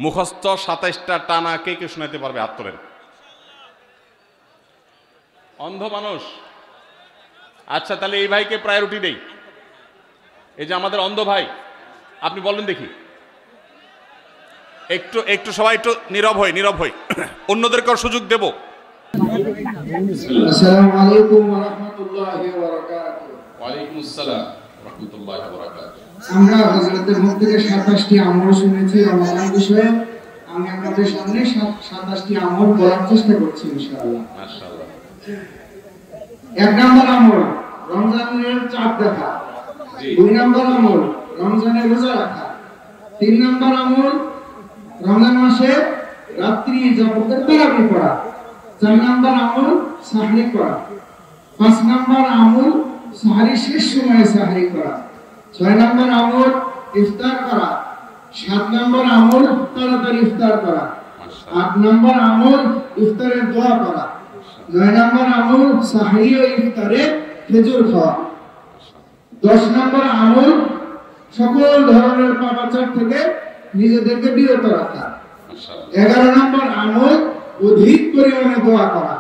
মুখস্থ 27টা টানা কে কে শোনাতে পারবে? হাত তোলেন। অন্ধ মানুষ? আচ্ছা, তাহলে এই ভাইকে প্রায়োরিটি দেই। এই যে আমাদের অন্ধ ভাই, আপনি বলেন দেখি। একটু একটু সবাই একটু নীরব হই অন্যদেরকেও সুযোগ দেব। আসসালামু আলাইকুম ওয়া রাহমাতুল্লাহি ওয়া বারাকাতুহু। ওয়া আলাইকুম আসসালাম ওয়া রাহমাতুল্লাহি ওয়া বারাকাতুহু। আমরা হযরতের মুখ থেকে 27টি আমল শুনেছি রমজান বিষয়ে। আমি আপনাদের সামনে 27টি আমল বলার চেষ্টা করছি ইনশাআল্লাহ। মাশাআল্লাহ। 1 নম্বর আমল রমজানের চাঁদ দেখা। 2 নম্বর আমল রমজানের রোজা রাখা। 3 নম্বর আমল রমজান মাসে রাত্রি যাপনের তারাবি পড়া। 4 নম্বর আমল সাহরি করা। 5 নম্বর আমল সাহরি শেষ সময়ে সাহরি করা। 6 নম্বর আমল ইফতার করা। 7 নম্বর আমল তাড়াতাড়ি ইফতার করা। 8 নম্বর আমল ইফতারের দোয়া করা। 9 নম্বর আমল সাহরি ও ইফতারে খেজুর খাওয়া। 10 নম্বর আমল সকল ধরনের পাপাচার থেকে নিজেদেরকে বিরত রাখা। 11 নম্বর আমল অধিক পরিমাণে দোয়া করা।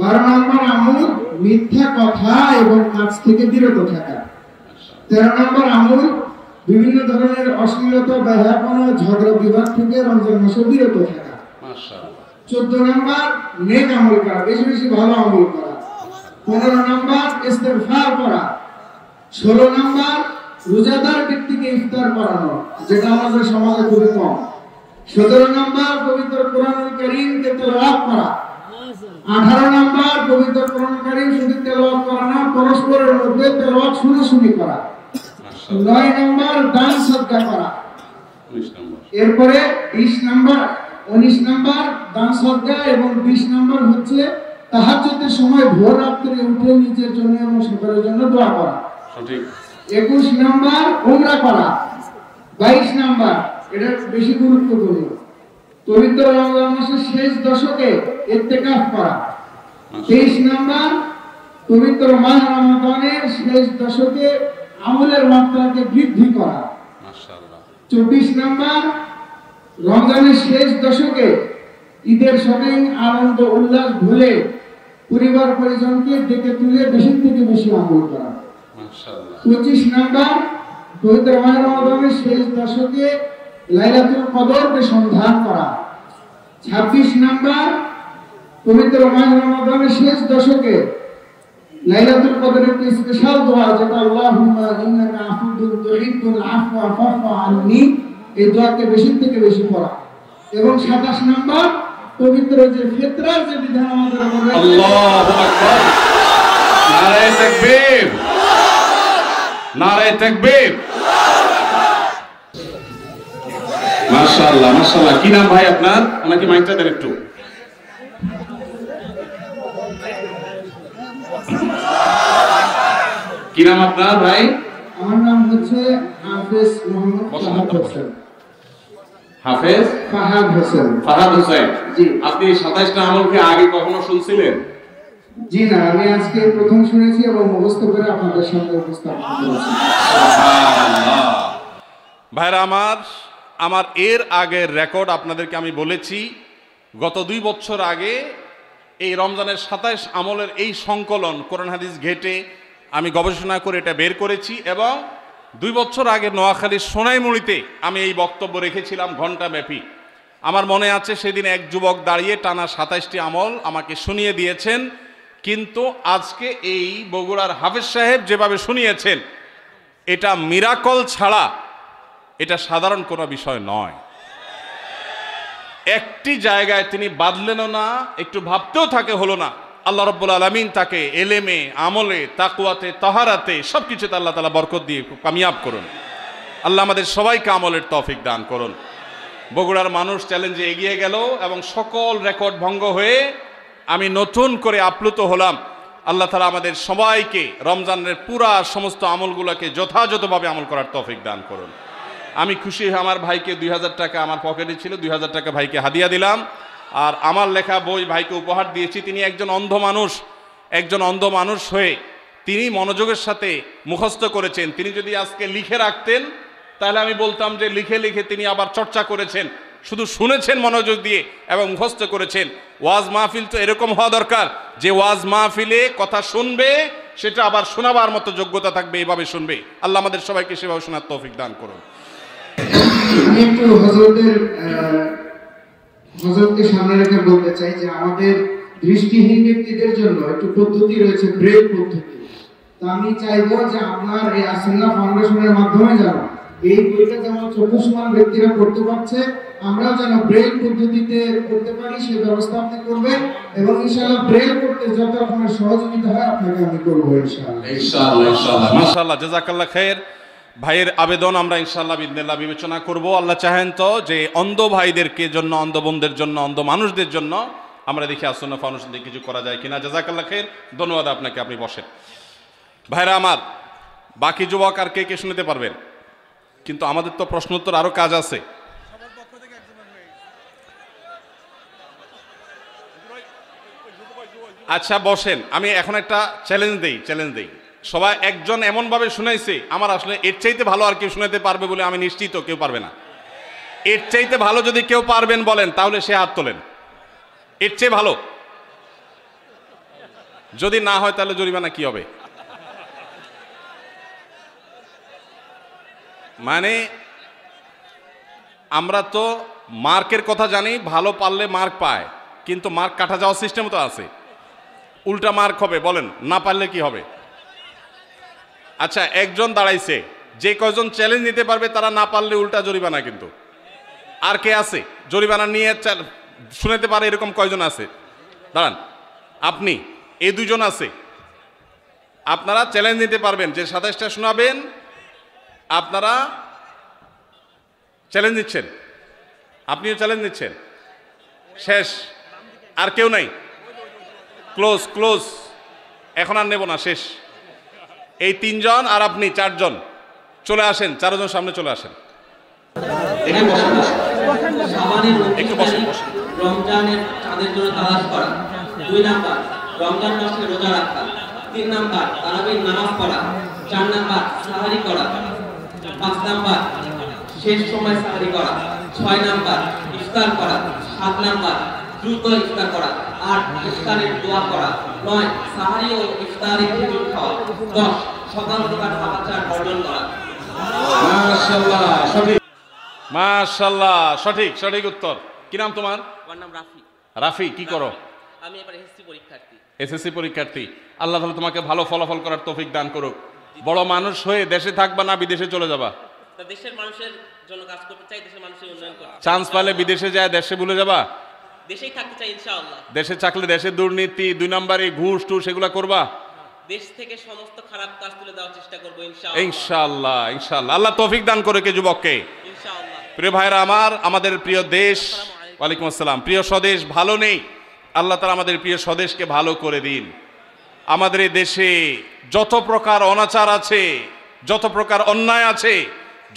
12 নম্বর আমল মিথ্যা কথা এবং কাজ থেকে বিরত থাকা। 13 নম্বর আমল বিভিন্ন ধরনের অশ্লীলতা, বেহায়াপনা, ঝগড়া বিবাদ থেকে রমজান মাসে বিরত থাকা। 14 নম্বর নেক আমল করা, বেশি বেশি ভালো আমল করা। 15 নম্বর ইস্তেগফার করা। 16 নম্বর রোজাদার ব্যক্তিকে ইফতার করানো, যেটা আমাদের সমাজে খুবই কম। 17 নম্বর পবিত্র কোরআনুল কারীমকে তেলাওয়াত করা। 18 নম্বর পবিত্র কোরআনুল কারীম শুধু তেলাওয়াত করা না, পরস্পরের মধ্যে তেলাওয়াত শোনাশুনি করা। 9 নম্বর দান সদকা করা। এরপরে 20 নম্বর 19 নম্বর দান সদকা এবং 20 নম্বর হচ্ছে তাহাজ্জুদের সময় ভোর রাত্রে উঠে নিজের জন্য এবং সকলের জন্য দোয়া করা। সঠিক। 21 নম্বর উমরা করা। 22 নম্বর, এটা বেশি গুরুত্বপূর্ণ, পবিত্র রমজান মাসের শেষ দশকে ইতিকাফ করা। 23 নম্বর পবিত্র মাস রমাদানের শেষ দশকে আমলের মাত্রাকে বৃদ্ধি করা। মাশাআল্লাহ। 24 নম্বর রমজানের শেষ দশকে ঈদের শপিং আনন্দ উল্লাস ভুলে পরিবার পরিজনকে ডেকে তুলে বেশি থেকে বেশি আমল করা। মাশাআল্লাহ। 25 নম্বর পবিত্র মাস রমাদানের শেষ দশকে লাইলাতুল কদরকে সন্ধান করা। 26 নম্বর পবিত্র মাস রমাদানের শেষ দশকে লাইলাতুল কদরের একটি স্পেশাল দোয়া, যেটা আল্লাহুম্মা ইন্নাকা আফুউন তুহিব্বুল আফওয়া ফাফু আননি, এই দোয়াকে বেশি থেকে বেশি পড়া। এবং 27 নম্বর পবিত্র যে ফিতরার যে বিধান আমাদের উপর, আল্লাহু আকবার, নারে তাকবীর, নারে তাকবীর। মাশাআল্লাহ মাশাআল্লাহ। কি নাম ভাই আপনার? ওনাকে মাইকটা দেন একটু। কি নাম আপনার ভাই? আমার নাম হচ্ছে হাফেজ মোহাম্মদ ফাহাদ হোসেন। হাফেজ ফাহাদ হোসেন। ফাহাদ হোসেন। জি। আপনি 27টা আমলকে আগে কখনো শুনছিলেন? জি না, আমি আজকে প্রথম শুনেছি এবং মুখস্থ করে আপনাদের সামনে উপস্থাপন করেছি। সুবহানাল্লাহ। ভাইরা আমার এর আগের রেকর্ড আপনাদেরকে আমি বলেছি, গত 2 বছর আগে এই রমজানের 27 আমলের এই সংকলন কোরআন হাদিস ঘেটে আমি গবেষণা করে এটা বের করেছি এবং 2 বছর আগে নোয়াখালীর সোনাইমুড়িতে আমি এই বক্তব্য রেখেছিলাম ঘণ্টাব্যাপী। আমার মনে আছে সেদিন এক যুবক দাঁড়িয়ে টানা 27টি আমল আমাকে শুনিয়ে দিয়েছেন, কিন্তু আজকে এই বগুড়ার হাফেজ সাহেব যেভাবে শুনিয়েছেন, এটা মিরাকল ছাড়া এটা সাধারণ কোনো বিষয় নয়। একটি জায়গায় তিনি বাদলেনও না, একটু ভাবতেও থাকে হলো না। আল্লাহ রাব্বুল আলামিন তাকে এলেমে, আমলে, তাকওয়াতে, তাহারাতে সবকিছুতে আল্লাহ তাআলা বরকত দিয়ে কামিয়াব করুন। আল্লাহ আমাদের সবাইকে আমলের তৌফিক দান করুন। বগুড়ার মানুষ চ্যালেঞ্জে এগিয়ে গেল এবং সকল রেকর্ড ভঙ্গ হয়ে আমি নতুন করে আপ্লুত হলাম। আল্লাহ তাআলা আমাদের সবাইকে রমজানের পুরা সমস্ত আমলগুলোকে যথাযথভাবে আমল করার তৌফিক দান করুন। আমি খুশি হয়ে আমার ভাইকে 2000 টাকা আমার পকেটে ছিল, 2000 টাকা ভাইকে হাদিয়া দিলাম। আর আমার লেখা বই ভাইকে উপহার দিয়েছি। তিনি একজন অন্ধ মানুষ হয়ে তিনি মনোযোগের সাথে মুখস্থ করেছেন। তিনি যদি আজকে লিখে রাখতেন তাহলে আমি বলতাম যে লিখে লিখে তিনি আবার চর্চা করেছেন। শুধু শুনেছেন মনোযোগ দিয়ে এবং মুখস্থ করেছেন। ওয়াজ মাহফিল তো এরকম হওয়া দরকার যে ওয়াজ মাহফিলে কথা শুনবে সেটা আবার শোনাবার মতো যোগ্যতা থাকবে, এভাবে শুনবে। আল্লাহ আমাদের সবাইকে সেভাবে শোনার তৌফিক দান করুন। আমি একটু হযরতকে সামনে রেখে বলতে চাই যে আমাদের দৃষ্টিহীন ব্যক্তিদের জন্য একটু পদ্ধতি রয়েছে, ব্রেল পদ্ধতি। তো আমি চাইবো যে আপনার এই আসন্না ফাউন্ডেশনের মাধ্যমে যেন এই বইটা যেমন চক্ষুষ্মান ব্যক্তিরা পড়তে পারছে, আমরাও যেন ব্রেল পদ্ধতিতে করতে পারি সেই ব্যবস্থা আপনি করবেন, এবং ইনশাআল্লাহ ব্রেল করতে যত রকমের সহযোগিতা হয় আপনাকে আমি করবো ইনশাআল্লাহ। ইনশাআল্লাহ মাশাআল্লাহ, জাযাকাল্লাহ খায়ের। ভাইয়ের আবেদন আমরা ইনশাআল্লাহ বিদিনিল্লাহ বিবেচনা করব। আল্লাহ চাহেন তো যে অন্ধ ভাইদেরকে জন্য, অন্ধ বোনদের জন্য, অন্ধ মানুষদের জন্য আমরা দেখি আসন্না ফাউন্ডেশন দিয়ে কিছু করা যায় কিনা। জাযাকাল্লাহ খায়ের, ধন্যবাদ আপনাকে, আপনি বসেন। ভাইরা আমার, বাকি যুবক আর কে কে শুনতে পারবেন? কিন্তু আমাদের তো প্রশ্নোত্তর আরো কাজ আছে। আচ্ছা বসেন, আমি এখন একটা চ্যালেঞ্জ দেই। সবাই একজন এমন ভাবে শুনাইছে, আমার আসলে এর চাইতে ভালো আর কেউ শুনাইতে পারবে বলে আমি নিশ্চিত কেউ পারবে না। এর চাইতে ভালো যদি কেউ পারবেন বলেন তাহলে সে হাত তোলেন। এর চেয়ে ভালো যদি না হয় তাহলে জরিমানা কি হবে? মানে আমরা তো মার্কের কথা জানি, ভালো পারলে মার্ক পায়, কিন্তু মার্ক কাটা যাওয়ার সিস্টেম তো আছে, উল্টা মার্ক হবে। বলেন না পারলে কি হবে? আচ্ছা একজন দাঁড়াইছে, যে কয়জন চ্যালেঞ্জ নিতে পারবে তারা না পারলে উল্টা জরিমানা। কিন্তু আর কে আছে জরিমানা নিয়ে শুনাতে পারে এরকম কয়জন আছে? দাঁড়ান, আপনি, এই দুজন আছে, আপনারা চ্যালেঞ্জ নিতে পারবেন যে 27টা শোনাবেন। আপনারা চ্যালেঞ্জ নিচ্ছেন, আপনিও চ্যালেঞ্জ নিচ্ছেন। শেষ, আর কেউ নাই? ক্লোজ, এখন আর নেব না, শেষ। এই 3 জন আর আপনি 4 জন চলে আসেন, 4 জন সামনে চলে আসেন। একটু বসেন। রমজানের চাঁদের জন্য তালাশ করা। 2 নাম্বার রমজান মাসে রোজা রাখা। 3 নাম্বার তারাবির নামাজ পড়া। 4 নাম্বার সাহারি করা। 5 নাম্বার শেষ সময় সাহারি করা। 6 নাম্বার ইফতার করা। 7 নাম্বার দ্রুত ইফতার করা। 8 ইফতারের দোয়া করা। 9 সাহারি ও ইফতারে খেজুর খাওয়া। 10 সকাল সকাল খাবার বর্জন করা। মাশাআল্লাহ, সঠিক। মাশাআল্লাহ, সঠিক উত্তর। কি নাম তোমার? আমার নাম রাফি। রাফি, কি করো? আমি এবার পরীক্ষার্থী। এসএসসি পরীক্ষার্থী। আল্লাহ তাআলা তোমাকে ভালো ফলাফল করার তৌফিক দান করুক। বড় মানুষ হয়ে দেশে থাকবা না বিদেশে চলে যাবা? দেশের মানুষের জন্য কাজ করতে চাই, দেশের মানুষের উন্নয়ন করতে। চান্স পেলে বিদেশে যায় দেশে ভুলে যাবা? দেশেই থাকতে চাই ইনশাআল্লাহ। দেশে থাকলে দেশে দুর্নীতি, 2 নম্বরে ঘুষ টুস সেগুলো করবা? দেশ থেকে সমস্ত খারাপ কাজ তুলে দেওয়ার চেষ্টা করব ইনশাআল্লাহ। আল্লাহ তৌফিক দান করে কে যুবককে। ইনশাআল্লাহ। প্রিয় ভাইরা আমার, আমাদের প্রিয় দেশ, ওয়ালাইকুম আসসালাম, প্রিয় স্বদেশ ভালো নেই। আল্লাহ তাআলা আমাদের প্রিয় স্বদেশকে ভালো করে দিন। আমাদের এই দেশে যত প্রকার অনাচার আছে, যত প্রকার অন্যায় আছে,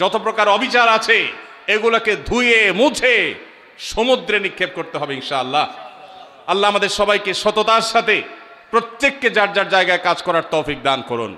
যত প্রকার অবিচার আছে, এগুলোকে ধুয়ে মুছে সমুদ্রে নিক্ষেপ করতে হবে ইনশাআল্লাহ। আল্লাহ আমাদের সবাইকে সততার সাথে প্রত্যেককে যার যার জায়গায় কাজ করার তৌফিক দান করুন।